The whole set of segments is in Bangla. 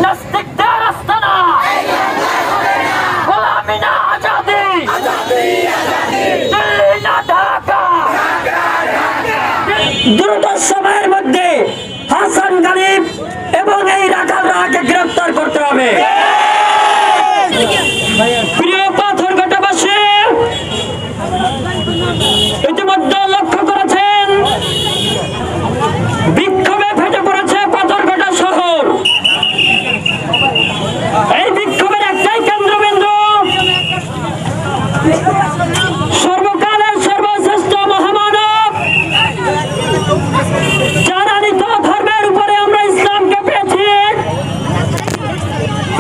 নাস্তিকদের আস্তানা, গোলামি না আজাদি, দিল্লি না ঢাকা। দ্রুত সময়ের মধ্যে হাসান গালিব এবং এই রাখালরাকে গ্রেফতার করতে হবে। প্রিয় পাথরঘাটাবাসী, ইতিমধ্যে লক্ষ্য করেছেন বিক্ষোভে ফেটে পড়েছে পাথরঘাটা শহর। এই বিক্ষোভের একটাই কেন্দ্রবিন্দু, সর্বকালের সর্বশ্রেষ্ঠ মহামানব, যারা নিত ধর্মের উপরে আমরা ইসলামকে পেয়েছি,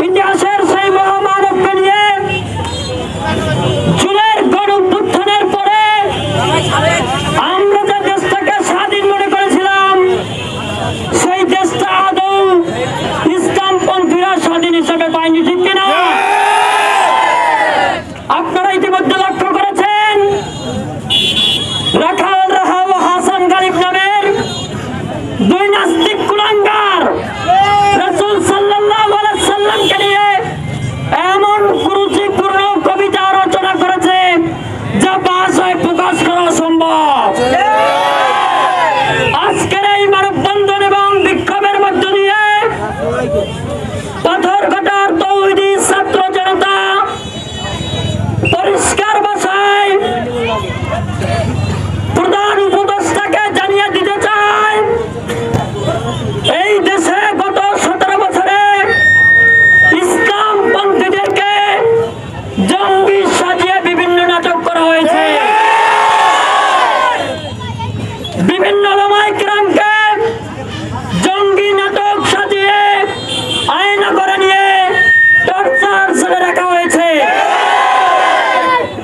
ইতিহাসের সেই মহামানবকে নিয়ে জুলাইয়ের গণঅভ্যুত্থানের পরে আমরা যে দেশটাকে স্বাধীন মনে করেছিলাম, সেই দেশটা আদৌ ইসলামপন্থীরা স্বাধীন হিসেবে পায়নি, ঠিক কিনা? আপনারা ইতিমধ্যে লক্ষ্য করেছেন রাখাল রাহা ও হাসান গালিব নামের দুই নাস্তিক কুলাঙ্গার রাসূল সাল্লাল্লাহু আলাইহি সাল্লামকে নিয়ে এমন কুরুচিপূর্ণ কবিতা রচনা করেছে যা ভাষায় প্রকাশ করা অসম্ভব। আজকের এই মানববন্ধন এবং বিক্ষোভের মধ্য দিয়ে পাথরঘাটার তৌহিদি ছাত্র জনতা পরিষ্কার ভাষায় প্রধান উপদেষ্টাকে জানিয়ে দিতে চায়, এই দেশে গত 17 বছরে ইসলামপন্থীদেরকে জঙ্গি সাজিয়ে বিভিন্ন নাটক করা হয়েছে। বিভিন্ন ওলামায়ে কেরামকে জঙ্গি নাটক সাজিয়ে আয়না করে নিয়ে টর্চার সেলে রাখা হয়েছে।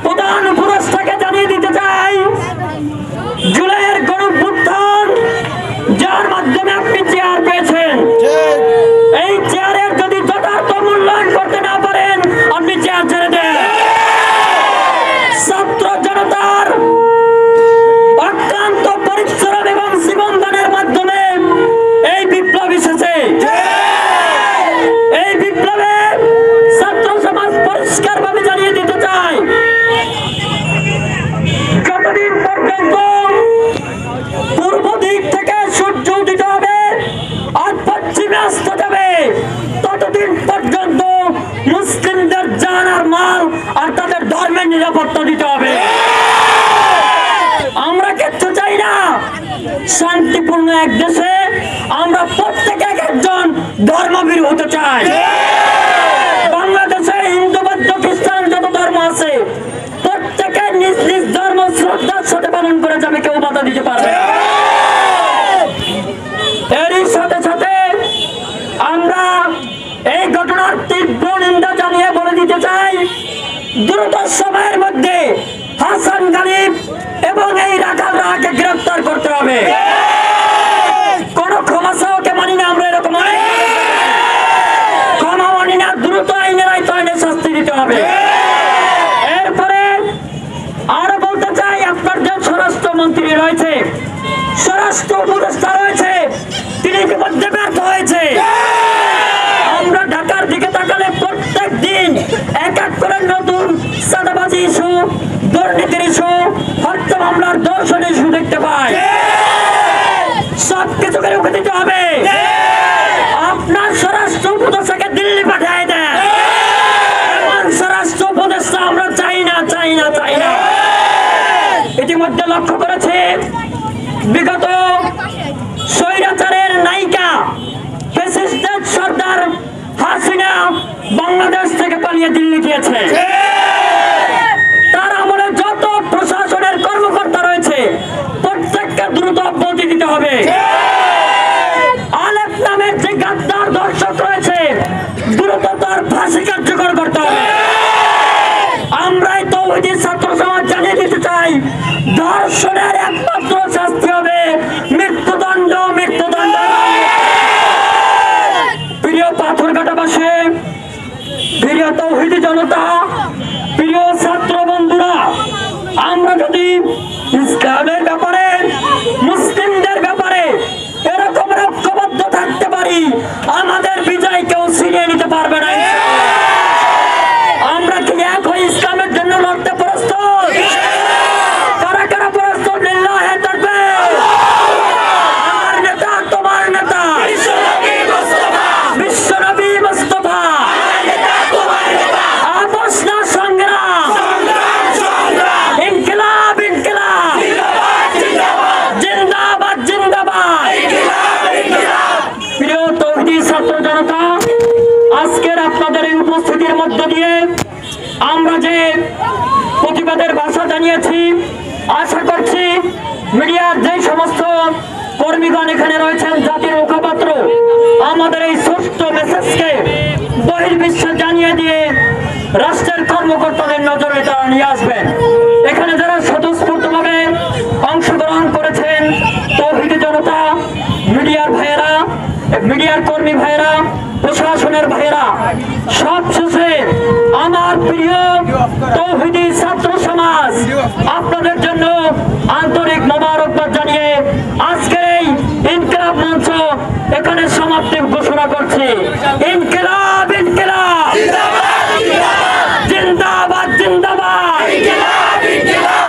প্রধান উপদেষ্টাকে জানিয়ে দিতে চাই, জুলাইয়ের গণঅভ্যুত্থান যার মাধ্যমে আপনি চেয়ার পেয়েছেন, এই চেয়ারের যদি যথার্থ মূল্যায়ন করতে না পারেন আপনি চেয়ার ছেড়ে দেন। ছাত্র জনতার অক্লান্ত পরিশ্রম এবং জীবনদানের মাধ্যমে এই বিপ্লব এসেছে। এই বিপ্লবে ছাত্র সমাজ পরিষ্কারভাবে জানিয়ে দিতে চায়, যতদিন পর্যন্ত পূর্ব দিক থেকে সূর্য উদিত হবে আর পশ্চিমে অস্ত যাবে, ততদিন পর্যন্ত মুসলিমদের জান আর মাল আর তাদের ধর্মের নিরাপত্তা দিতে হবে। আমরা কিচ্ছু চাই না, শান্তিপূর্ণ এক দেশে আমরা প্রত্যেকে একজন ধর্মভীরু হতে চাই। বাংলাদেশে হিন্দু বৌদ্ধ খ্রিস্টান যত ধর্ম আছে প্রত্যেকে নিজ নিজ ধর্ম শ্রদ্ধার সাথে পালন করে যাবে, কেউ বাধা দিতে পারবে না। এরই সাথে সাথে আমরা এই ঘটনার তীব্র নিন্দা জানিয়ে বলে দিতে চাই, দ্রুত সময়ের মধ্যে হাসান গালিব এবং এই রাখালরাকে গ্রেফতার করতে হবে। কোন ক্ষমা চাওয়াকে মানি না আমরা, এরকম ক্ষমা মানি না, দ্রুত আইনের আওতায় শাস্তি দিতে হবে। এরপরে আরো বলতে চাই, আপনার যে স্বরাষ্ট্রমন্ত্রী রয়েছে, স্বরাষ্ট্র উপদেষ্টা রয়েছে, তিনি ইতিমধ্যে ব্যর্থ হয়েছে। আমরা ঢাকার দিকে তাকালে প্রত্যেক দিন এক এক করে নতুন চাঁদাবাজি ইস্যু, দুর্নীতির ইস্যু, হত্যা মামলার দর্শন ইস্যু দেখতে পাই। সবকিছুকে রুখে দিতে হবে। আপনার স্বরাষ্ট্র উপদেষ্টাকে দিল্লি পাঠিয়ে দেন। এমন স্বরাষ্ট্র উপদেষ্টা আমরা চাই না, চাই না, চাই না। ইতিমধ্যে লক্ষ্য করেছে বিগত স্বৈরাচারের নায়িকা ফ্যাসিস্টের সরদার হাসিনা বাংলাদেশ থেকে পালিয়ে দিল্লি গিয়েছে। তার আমলে যত প্রশাসনের কর্মকর্তা রয়েছে প্রত্যেককে দ্রুত অব্যাহতি দিতে হবে। আলেপ নামের যে গাদ্দার দর্শক রয়েছে দ্রুত তার ফাঁসি কার্যকর করতে হবে। আমরাই তৌহিদি ছাত্র সমাজ জানিয়ে দিতে চাই, ধর্ষণের একমাত্র শাস্তি হবে মৃত্যুদণ্ড, মৃত্যুদণ্ড। প্রিয় পাথরঘাটাবাসী, প্রিয় তৌহিদি জনতা, প্রিয় ছাত্র বন্ধুরা, আমরা যদি ইসলামের ব্যাপারে, মুসলিমদের ব্যাপারে এরকম ঐক্যবদ্ধ থাকতে পারি, আমাদের বিজয় কেউ আজকের আপনাদের এই উপস্থিতির মধ্য দিয়ে আমরা যে প্রতিবাদের ভাষা জানিয়েছি, আশা করছি মিডিয়ার যে সমস্ত কর্মীগণ এখানে রয়েছেন, জাতির মুখপাত্র, আমাদের এই ছোট্ট মেসেজকে বহির্বিশ্বে জানিয়ে দিয়ে রাষ্ট্রের কর্মকর্তাদের নজরে তারা নিয়ে আসবেন। এখানে যারা স্বতঃস্ফূর্তভাবে অংশগ্রহণ করেছেন, তৌহিদি জনতা, মিডিয়ার ভাইয়েরা, মিডিয়ার কর্মী ভাইয়েরা, প্রশাসনের ভাইয়েরা, সবশেষে আমার প্রিয় তৌহিদি ছাত্র সমাজ, আপনাদের জন্য আন্তরিক মোবারকবাদ জানিয়ে আজকের এই ইনকিলাব মঞ্চ এখানে সমাপ্তি ঘোষণা করছি।